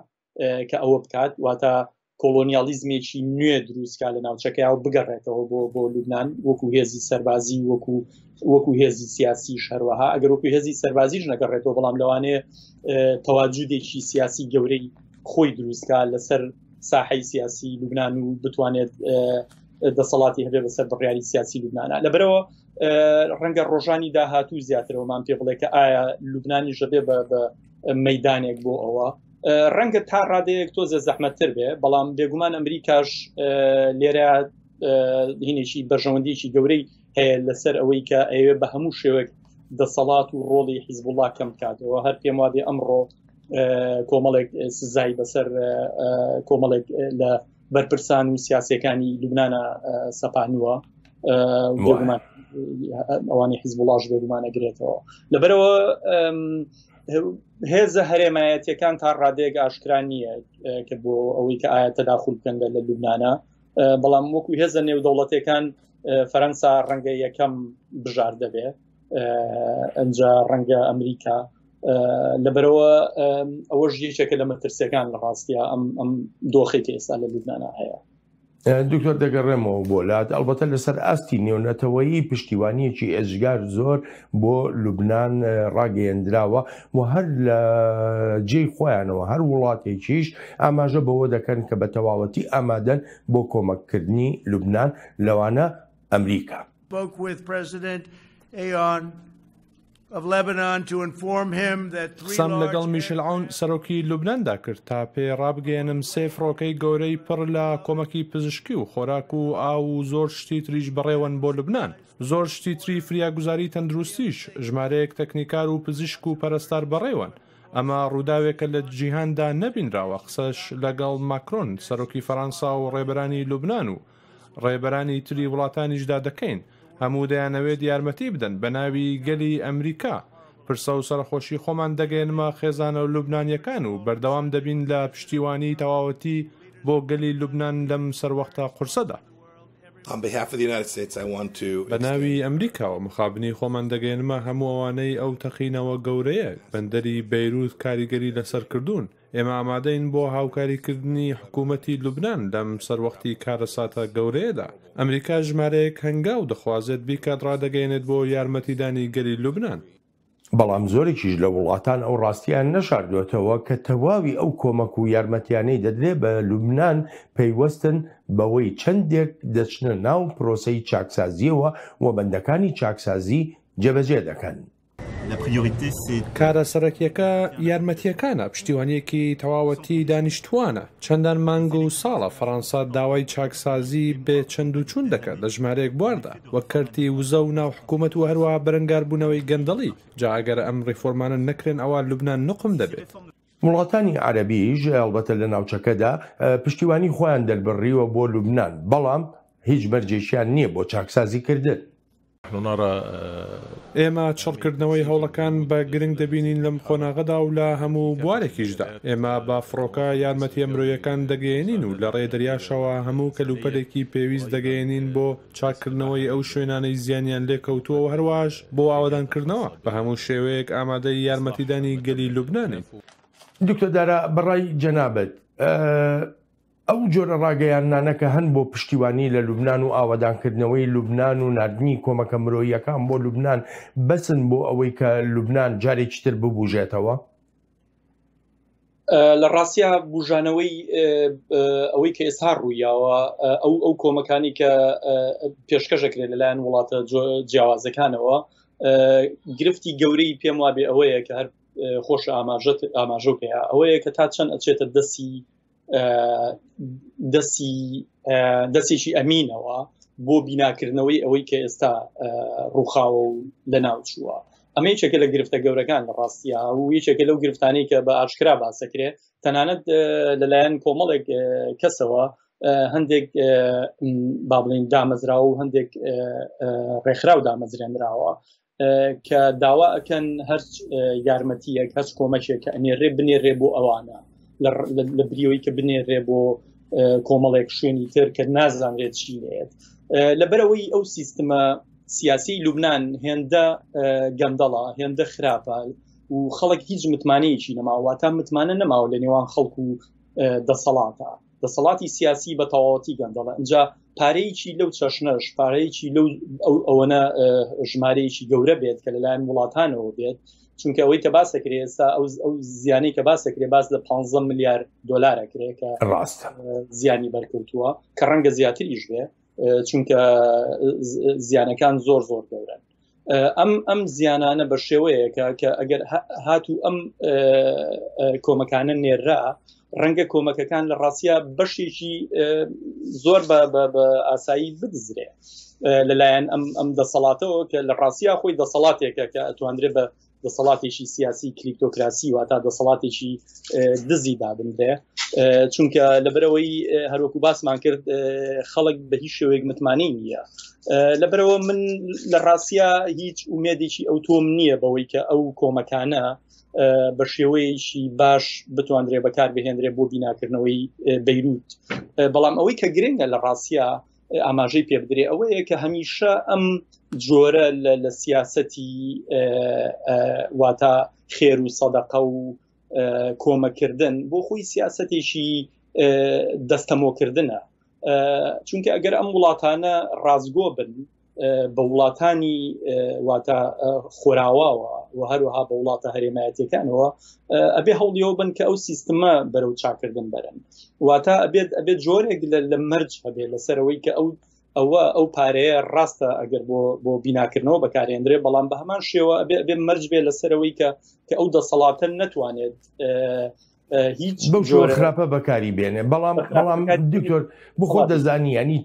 کە ئەوە بکات، واتە کۆلۆنیالیزمێکی نوێ دروستکە لە ناوچەکە و بگەڕێتەوە بۆ لوبنان وەکو هێزی سەربازی وەکو هێزی سیاسی هەروەها ئەگەر وەکو هێزی سەربازیش نەگەڕێتەوە، بەڵام لەوانەیە تەواجودێکی سیاسی گەورەی خۆی دروستکە لەسەر ساحەی سیاسی لوبنان و بتوانێت دەسەڵاتی هەبێ بەسەر بڕیاری سیاسی لوبنانە. لەبەرەوە ڕەنگە ڕۆژانی داهاتوو زیاترەوەمان پێ بڵێ کە ئایا لوبنانی ژەبێ بە مەیدانێک بۆ ئەوە، ڕەنگە تا ڕادەیەک تۆزە زەحمەتتر بێ، بەڵام بێگومان ئەمریکاش لێرە هینێکی بەرژەوەندیی گەورەی هەیە لەسەر ئەوەی کە ئەوێ بە هەموو شێوەیەک دەسەڵات و ڕۆڵی حیزبوڵڵا کەم بکاتەوە. هەر پێم وابێ ئەمڕۆ کۆمەڵێک سزای بەسەر کۆمەڵێک لە بەرپرسان و سیاسەکانی لوبنانە سەپانووە، ئەوانی حیزبوڵڵاش بێگومانەگرێتەوە. لەبەرەوە هێزە هەرێمایەتیەکان تا ڕادەیەک ئاشکرا نییە کە بۆ ئەوەی کە ئایا تەداخل بکەن لە لوبنانە، بەڵام وەکو هێزە نێودەوڵەتەکان فەرەنسا ڕەنگە یەکەم بژار دەبێ، ئەنجا ڕەنگە ئەمریکا. لەبەرەوە ئەوەش یەکێکە لە مەترسیەکان لە ڕاستیە ئەم دۆخێکی ئێستا لە لوبنانە هەیە. دکتۆر دەگەڕێمەوە بۆ لات ئەلبەتە لەسەر ئاستی نێونەتەوەیی پشتیوانیەکی ئێزگار زۆر بۆ لوبنان ڕاگەیەندراوە و هەر لە جێی خۆیانەوە هەر وڵاتێکیش ئاماژە بەوە دەکەن کە بە تەواوەتی ئامادەن بۆ کۆمەککردنی لوبنان، لەوانە ئەمریکا. قسەم لەگەڵ میشل عون سەرۆکی لوبناندا کرد تا پێ ڕابگەێنم سێ فڕۆکەی گەورەی پڕ لە کۆمەکی پزیشکی و خۆراک و ئاو و زۆر شتی تریش بڕێوەن بۆ لوبنان، زۆر شتی تری فریاگوزاری تەندروستیش، ژمارەیەک تەکنیکار و پزیشک و پەرستار بڕێوەن. ئەمە ڕووداوێکە لە جیهاندا نەبینراوە. قسەش لەگەڵ ماکرۆن سەرۆکی فەرەنسا و ڕێبەرانی لوبنان و ڕێبەرانی تری وڵاتانیشدا دەکەین، هەموو دەیانەوێت یارمەتی بدەن بە ناوی گەلی ئەمریکا. پرسە و سەرخۆشی خۆمان دەگەێنمە خێزانە و لوبنانیەکان و بەردەوام دەبین لە پشتیوانی تەواوەتی بۆ گەلی لوبنان لەم سەروەختە قورسەدا. بە ناوی ئەمریکاوە مخابنی خۆمان دەگەێنمە هەموو ئەوانەی ئەو تەقینەوە گەورەیە بەندەری بەیروت کاریگەری لەسەر کردوون. ئێمە ئامادەین بۆ هاوکاریکردنی حکوومەتی لوبنان لەم سەروەختی کارەساتە گەورەیەدا. ئەمریکا ژمارەیەک هەنگاو دەخوازێت بیکات ڕادەگەێنێت بۆ یارمەتیدانی گەلی لوبنان. بەڵام زۆرێکیش لە وڵاتان ئەو ڕاستیان نەشاردوێتەوە کە تەواوی ئەو کۆمەک و یارمەتیانەی دەدرێت بە لوبنان پەیوەستن بەوەی چەندێک دەچنە ناو پرۆسەی چاکسازیەوە و بەندەکانی چاکسازی جێبەجێ دەکەن. کارە سەرەکیەکە یارمەتیەکانە، پشتیوانیەکی تەواوەتی دانیشتوانە. چەندان مانگ و ساڵە فەڕەنسا داوای چاکسازی بێ چەند و چوون دەکات لە ژمارەیەک بواردا، وەک کەرتی وزە و ناو حکوومەت و هەروە بەرەنگاربوونەوەی گەندەڵی. جا ئەگەر ئەم ڕیفۆرمانە نەکرێن ئەوە لوبنان نقم دەبێت. وڵاتانی عەرەبیش ئەلبەتە لە ناوچەکەدا پشتیوانی خۆیان دەربڕیوە بۆ لوبنان، بەڵام هیچ بەرجێشیان نییە بۆ چاکسازیکردن. ئێمە چڕکردنەوەی هەوڵەکان بە گرنگ دەبینین لەم خۆناغەدا و لە هەموو بوارێکیشدا. ئێمە با فڕۆکە یارمەتی ئەمرۆیەکان دەگەێنین و لە ڕێ دەریاشەوە هەموو کەلوپەلێکی پێویست دەگەێنین بۆ چاکردنەوەی ئەو شوێنانەی زیانیان لێکەوتووە و هەروەش بۆ ئاوادانکردنەوە بە هەموو شێوەیەک ئامادەی یارمەتیدانی گەلی لوبنانین. دکتۆر دارا بەڕای جەنابەت ئەو جۆرە ڕاگەیانانەکە هەن بۆ پشتیوانی لە لوبنان و ئاوادانکردنەوەی لوبنان و نردنی کۆمەکە مرۆییەکان بۆ لوبنان بەسن بۆ ئەوەی کە لوبنان جارێکی تر ببوژێتەوە؟ لە ڕاستیا بژانەوەی ئەوەی کە ئێستا ڕوویاوە ئەو کۆمەکانی کە پێشکەشەکرێت لەلایەن وڵاتە جیاوازەکانەوە، گرفتی گەورەی پێم وابێ ئەوەیە کە هەر خۆش ئاماژەکەیە ئەوەیە کە تا چەند ئەچێتە دەستێکی ئەمینەوە بۆ بیناکردنەوەی ئەوەی کە ئێستا ڕووخاوە و لە ناوچووە. ئەمە یەکێکە لە گرفتە گەورەکان لە ڕاستیە و یەکێکە لەو گرفتانەی کە بە ئاشکرا باسەکرێت، تەنانەت لەلایەن کۆمەڵێک کەسەوە هەندێک با بڵین دامەزراوە و هەندێک ڕێکخراو دامەزرێنراوە کە داوا ئەکەن هەر یارمەتیەک هەر کۆمەکێک کە ئەنێڕێ بنێڕێ بۆ ئەوانە لە بریەوەی کە بنێڕێ بۆ کۆمەڵێک شوێنی تر کە نازانرێت چی لێت لەبەرەوەی ئەو سیستمە سیاسی لوبناان هێندە گەندەڵە هێندە خراپە و خەڵک هیچ متمانەیەکی نەماوە تا متمانە نەماوە لە نێوان خەڵک و دەسەڵاتی سیاسی بە تەواوەتی گەندەڵە اینجا پارەیەکی لەو چەشنەش پارەیەکی لەو ئەوەنە ژمارەیەکی گەورە بێت کە لەلایەن وڵاتانەوە بێت چونکە ئەوەی کە باسەکرێ ئێستا ئەو زیانی کە باسەکرێ باس لە 15 ملیار دۆلارەکرێ کە ڕاست زیانی بەرکەوتووە کە ڕەنگە زیاتریش بێ چونکە زیانەکان زۆر گەورن ئەم زیانانە بە شێوەیە کە ئەگەر هاتوو ئەم کۆمەکانە نێرا ڕەنگە کۆمەکەکان لە ڕاستیا بەشێکی زۆر بە ئاسایی بدزرێ لەلایەن ئەم دەسەڵاتەوە کە لە ڕاستیا خۆی دەسەڵاتێکە کە ئەتوانرێ بە دەسەڵاتێکی سیاسی کلیپتۆکراسی و تا دەسەڵاتێکی دزی دابنێ چونکە لەبەرەوەی هەروەکو باسمان کرد خەڵک بە هیچ شێوەیەک متمانەی نییە لەبەرەوە من لە ڕاستیا هیچ ئومێدێکی ئەو تۆم نییە بەوەی کە ئەو کۆمەکانە بە شێوەیەکی باش بتواندرێ بەکار بهێنرێ بۆ بیناکردنەوەی بەیروت بەڵام ئەوەی کە گرنگە لە ڕاستیا ئاماژەی پێ بدرێ ئەوەیە کە هەمیشە ئەم جۆرە لە سیاسەتی واتە خێر و سەدەقە و کۆمەکردن بۆ خۆی سیاسەتێکی دەستەمۆکردنە چونکە ئەگەر ئەم وڵاتانە ڕازگۆ بن بە وڵاتانی واتە خۆراواوە و هەروەها بە وڵاتە هەرێمایەتیەکانەوە ئەبێ هەوڵیەوە بن کە ئەو سیستمە بەرەو چاکردن بەرن واتە ئەبێت جۆرێک لە مەرج هەبێت لەسەرەوەی کە ئەو پارەیە ڕاستە ئەگەر بۆ بیناکردنەوە بەکارهێنرێ بەڵام بە هەمان شێوە ئەبێ مەرج بێت لەسەرەوەی کە ئەو دەسەڵاتە نەتوانێت هیچ بەو جۆر خراپە بەکاری بێنێ بەڵام دکتۆر بخۆ دەزانی ینی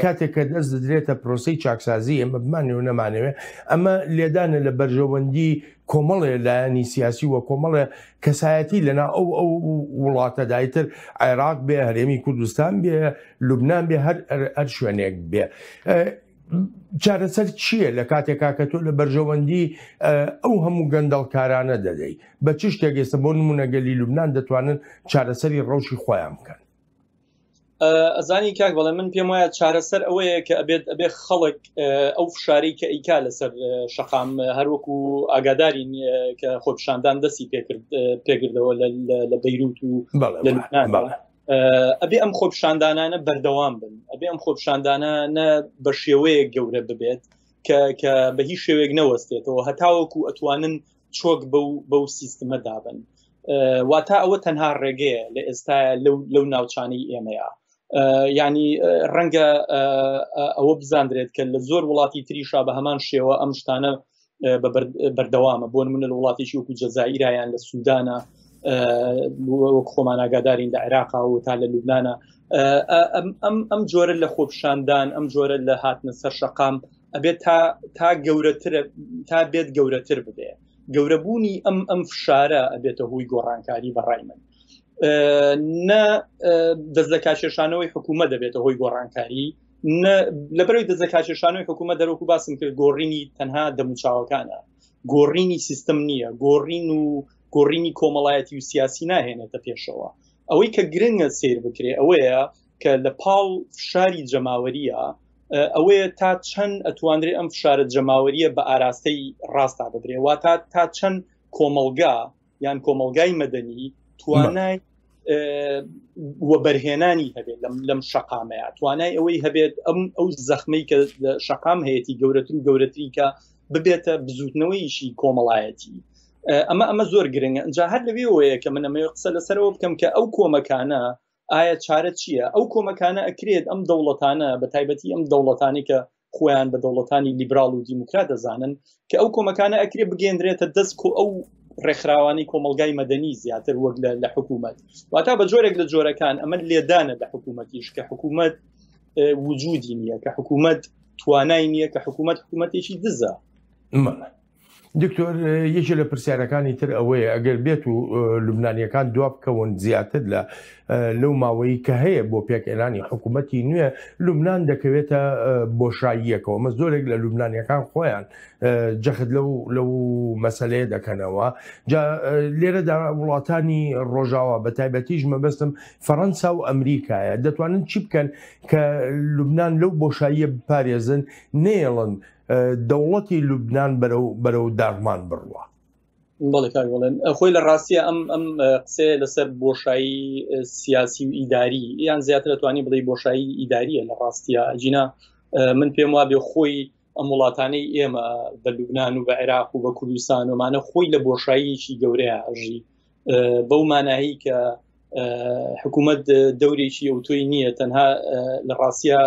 کاتێک کە دەست دەدرێتە پرۆسی چاکسازی ئەمە بمانێ و نەمانەوێ ئەمە لێدانە لە بەرژەوەندی کۆمەڵێ لایەنی سیاسی وە کۆمەڵێ کەسایەتی لەنا ئەو وڵاتە دایتر عێراق بێ هەرێمی کوردستان بێ لوبنان بێ هەر شوێنێک بێ چارەسەر چییە لە کاتێکا کە تۆ لە بەرژەوەندی ئەو هەموو گەندەڵکارانە دەدەی بە چ شتێک ئێستا بۆ نمونەگەلی لوبنان دەتوانن چارەسەری ڕەوشی خۆیان بکەن ئەزانی کاک بەڵێ من پێم وایە چارەسەر ئەوەیە کە ئەبێ خەڵک ئەو فشاری کە ئیکا لەسەر شەقام هەروەکو ئاگادارین کە خۆپشاندان دەستی پێکردەوە لە بەیروت و لە لوبنان ئەبێ ئەم خۆپشاندانانە بەردەوام بن ئەبێ ئەم خۆپشاندانانە بە شێوەیەک گەورە ببێت کە بە هیچ شێوەیەک نەوەستێتەوە هەتاوەکو ئەتوانن چۆک بەو سیستمە دابن واتا ئەوە تەنها ڕێگەیە لە ئێستا لەو ناوچانەی ئێمەیە ینی ڕەنگە ئەوە بزاندرێت کە لە زۆر وڵاتی تریشا بە هەمان شێوە ئەم شتانە بەردەوامە بۆ نمونە لە وڵاتێکی وەکو جەزائیرایان لە سوودانە وەک خۆمان ئاگادارین لە عێراقا و تا لە لوبنانە ئەم جۆرە لە خۆپشاندان ئەم جۆرە لە هاتنە سەر شەقام ئەبێت تا بێت گەورەتر بدێ گەورەبوونی ئەم فشارە ئەبێتە هۆی گۆڕانکاری بەڕای من نە دەست لە کاشێشانەوەی حکوومەت دەبێتە هۆی گۆڕانکاری لەبەرەوەی دەست لە کاشێشانەوەی حکوومەت دەرەوەکو باسم کرد گۆڕینی تەنها دەموچاوەکانە گۆڕینی سیستم نییە گۆڕینی کۆمەڵایەتی و سیاسی ناهێنێتە پێشەوە ئەوەی کە گرنگە سیر بکرێ ئەوەیە کە لە پاڵ فشاری جەماوەریە ئەوەیە تا چەند ئەتوانرێ ئەم فشارە جەماوەریە بە ئاراستەی ڕاستا بدرێ وا تا چەند کۆمەلگا یان کۆمەلگای مەدەنی توانای وەبەرهێنانی هەبێت لەم شەقامەیە توانای ئەوەی هەبێت ئەو زەخمەی کە شەقام هەیەی گەورەتر و گەورەتری کە ببێتە بزوتنەوەیشی کۆمەڵایەتی ئەمە زۆر گرنگە ئەجا هەر لەوێەیە کە من ئەمەوێ قسە لەسەرەوە بکەم کە ئەو کۆمەکانە ئایا چارە چییە ئەو کۆمەکانە ئەکرێت ئەم دەوڵەتانە بە تایبەتی ئەم دەوڵەتانی کە خۆیان بە دەوڵەتانی لیبرال و دیموکرات دەزانن کە ئەو کۆمەکانە ئەکرێت بگەێنرێتە دەست ئەو ڕێکخراوانی کۆمەلگای مەدەنی زیاتر وەک لە حکوومەت واتا بە جۆرێک لە جۆرەکان ئەمە لێدانە لە حکوومەتیش کە حکوومەت وجودی نییە کە حکوومەت توانای نییە کە حکوومەتێکی دزە دکتۆر یەکێ لە پرسیارەکانی تر ئەوەیە ئەگەر بێت و لوبنانیەکان دوا بکەون زیاتر لەو ماوەی کە هەیە بۆ پێکێنانی حکوومەتی نوێ لوبنان دەکەوێتە بۆشاییەکەوە مە زۆرێک لە لوبنانیەکان خۆیان جەخت لەو مەسەلەیە دەکەنەوە لێرەدا وڵاتانی ڕۆژاوە بە تایبەتیش مەبەستم فەڕەنسا و ئەمریکایە دەتوانن چی بکەن کە لوبنان لەو بۆشاییە بپارێزن نێڵن دەوڵەتی لوبنان بەرەو داڕمان بڕوە. بەڵێ کاگوڵێن خۆی لە ڕاستیە ئەم قسێ لەسەر بۆشایی سیاسی و ئیداری یان زیاتر دەتوانی بڵێ بۆشایی ئیداریە لە ڕاستیە ئەجینا من پێم وابێ خۆی ئەم وڵاتانەی ئێمە بە لوبنان و بە عێراق و بە کوردستان ومانە خۆی لە بۆشاییکی گەورەیە ئەژی بەو مانایی کە حکوومەت دەورێکی ئەوتۆی نییە تەنها لە ڕاستیە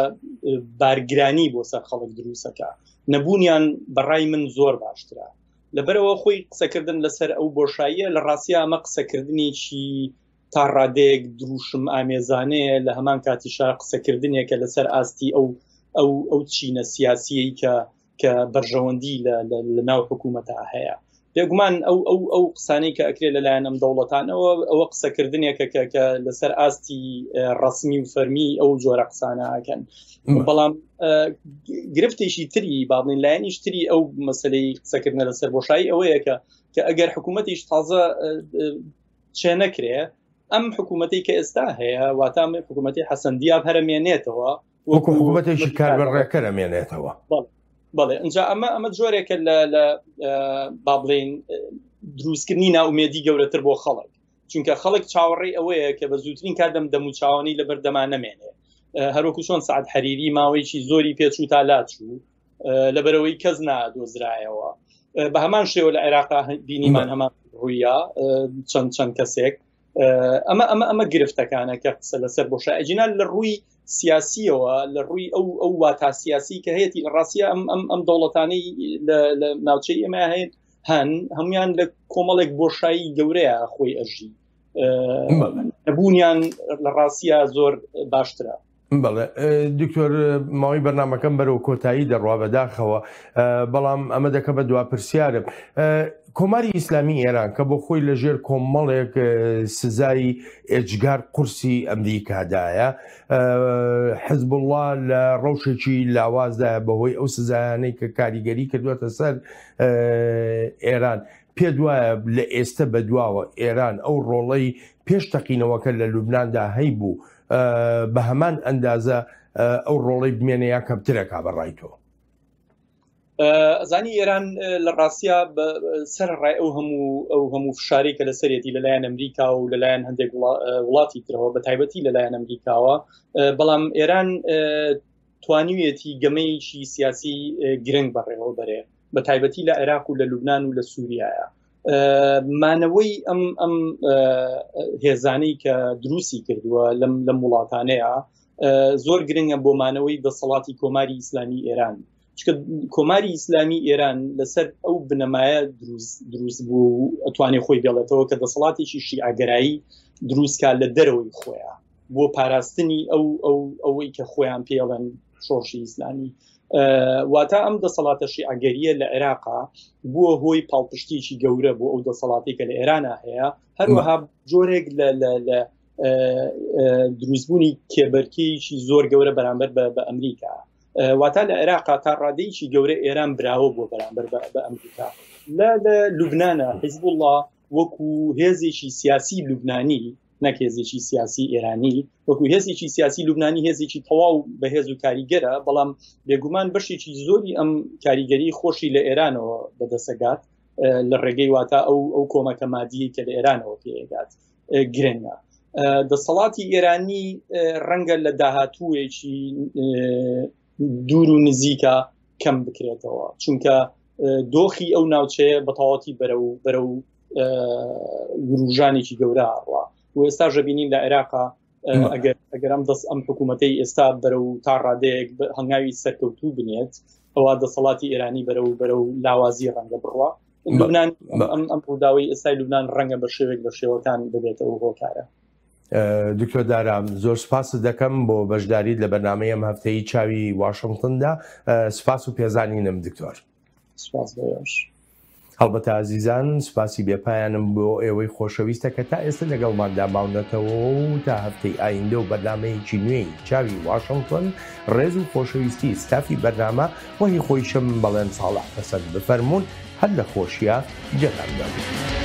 بارگرانی بۆ سەر خەڵک دروستەکە نەبوونیان بەڕای من زۆر باشترە لەبەرەوە خۆی قسەکردن لەسەر ئەو بۆشاییە لە ڕاستیە ئەمە قسەکردنیی تا ڕادێک دروشم ئامێزانەیە لە هەمان کاتیشا قسەکردنێکە لەسەر ئاستی ئەو چینە سیاسیی کە بەرژەوەندی لە ناو حکوومەتە هەیە بێگومان ئەو قسانەی کە ئەکرێت لەلایەن ئەم دەوڵەتانەوە ئەوە قسەکردنێکە کە لەسەر ئاستی ڕسمی و فەرمی ئەو جۆرە قسانە ئاکەن بەڵام گرفتێکی تری بابڵین لایەنیش تری ئەو مەسلەی قسەکردنە لەسەر بۆشایی ئەوەیە کە ئەگەر حکوومەتیش تازە چێ نەکرێ ئەم حکوومەتی کە ئێستا هەیە واتە حکوومەتی حەسەن دیاب هەرەمێنێتەوە وەکو حکوومەتێکی کاربەڕێکە رەمێنێتەوە بەڵێ اینجا ئەمە جۆرێکە لە بابڵین دروستکردنی ناومێدی گەورەتر بۆ خەڵک چونکە خەڵک چاوەڕێی ئەوەیە کە بە زووترین کاتدەم دەموچاوانی لە بەردەمان نەمێنێ هەروەکو چۆن سعد حەریری ماوەیەکی زۆری پێچوو تا لاچوو لەبەرەوەی کەس نادۆزرایەوە بە هەمان شێوە لە عێراقا بینیمان هەمان ڕوویە چەند کەسێک ئەمە گرفتەکانە کە قسە لەسەر بۆشە ئەجینا لە ڕووی سیاسیەوە لە ڕووی ئەو واتا سیاسی کە هەیەی لە ڕاستیە ئەم دەوڵەتانەی لە ناوچەی ئێمە هەیە هەمویان لە کۆمەڵێک بۆشایی گەورەیە خۆی ئەژی نەبوونیان لە ڕاستیە زۆر باشترە. بەڵێ دکتۆر ماوەی بەرنامەکەم بەرەو کۆتایی دەڕوا بەداخەوە بەڵام ئەمە دەکە بە دوا پرسیارم کۆماری ئیسلامی ئێران کە بۆ خۆی لەژێر کۆمەڵێک سزای ئێجگار قورسی ئەمریکادایە حزب الله لە ڕەوشێکی لاوازدایە بەهۆی ئەو سزایانەی کە کاریگەری کردوێتە سەر ئێران پێ دوایە لە ئێستا بەدواوە ئێران ئەو ڕۆڵەی پێش تەقینەوەکە لە لوبناندا هەی بوو بە هەمان ئەندازە ئەو ڕۆڵەی بمێنەیە کەمترەکا بەڕای تۆ ئەزانی ئێران لە ڕاستیە سەر ڕای ئەو هەموو فشارێکە لە سەرەتی لەلایەن ئەمریکا و لەلایەن هەندێک وڵاتی ترەوە بە تایبەتی لەلایەن ئەمریکاوە بەڵام ئێران توانیوێتی گەمەیەکی سیاسی گرنگ بەڕێوە بەرێ بە تایبەتی لە عێراق و لە لوبنان و لە سووریایە مانەوەی ئەم هێزانەی کە دروستی کردووە لەم وڵاتانەیە زۆر گرنگە بۆ مانەوەی دەسەڵاتی کۆماری ئیسلامی ئێران چکە کۆماری ئیسلامی ئێران لەسەر ئەو بنەمایە دروست بوو ئەتوانێت خۆی بێڵێتەوە کە دەسەڵاتێکی شیعەگەرایی دروستکە لە دەرەوەی خۆیان بۆ پاراستنی ئەوەی کە خۆیان پێڵێن شۆڕشی ئیسلامی واتە ئەم دەسەڵاتە شیعەگەریە لە عێراقا بووە هۆی پاڵپشتێکی گەورە بۆ ئەو دەسەڵاتی کە لە ئێرانە هەیە هەروەها جۆرێک لە دروستبوونی کێبەرکێکی زۆر گەورە بەرامبەر بە ئەمریکا واتە لە عێراقا تا ڕادەیەکی گەورە ئێران براوە بۆ بەرامبەر بە ئەمریکا لە لوبنانە حیزب الله وەکو هێزێکی سیاسی لوبنانی نەک هێزێکی سیاسی ئێرانی وەکو هێزێکی سیاسی لوبنانی هێزێکی تەواو بەهێز و کاریگەرە بەڵام بێگومان بەشێکی زۆری ئەم کاریگەری خۆشی لە ئێرانەوە بەدەسەگات لە ڕێگەی واتە ئەو کۆمەکە مادیی کە لە ئێرانەوە پێگات گرنگە دەسەڵاتی ئێرانی ڕەنگە لە داهاتووێکی دوور و نزیکە کەم بکرێتەوە چونکە دۆخی ئەو ناوچەیە بەتەواوەتی بەرە و گروژانێکی گەورە ئاڕوا و ئێستا ژەبینین لە عێراقا ئەگەر ئەم حکوومەتەی ئێستا بەرە و تا ڕادەیەک هەنگاوی سەرکەوتوو بنێت ئەوە دەسەڵاتی ئێرانی بەرە و لاوازی ڕەنگە بڕوا لوبنان ئەم ڕووداوی ئێستای لوبنان ڕەنگە بە شێوێک لە شێوەکان ببێتەوە هۆکارە. دکتۆر دارام زۆر سپاس دەکەم بۆ بەشداریت لە بەرنامەی ئەم هەفتەی چاوی واشنگتندا سپاس و پێزانینم دکتۆر. سپاس بەش. هەڵبەتە ئازیزان سوپاسی بێپایانم بۆ ئێوەی خۆشەویستە کە تا ئێستا لەگەڵماندا ماونەتەوە و تا هەفتەی ئایندە و بەرنامەیەکی نوێی چاوی واشنگتن ڕێز و خۆشەویستی ستافی بەرنامە وەهی خۆی شەم بەڵێن ساڵح پەسەند بفەرمونون هەر لە خۆشیە جێتان دەبێت.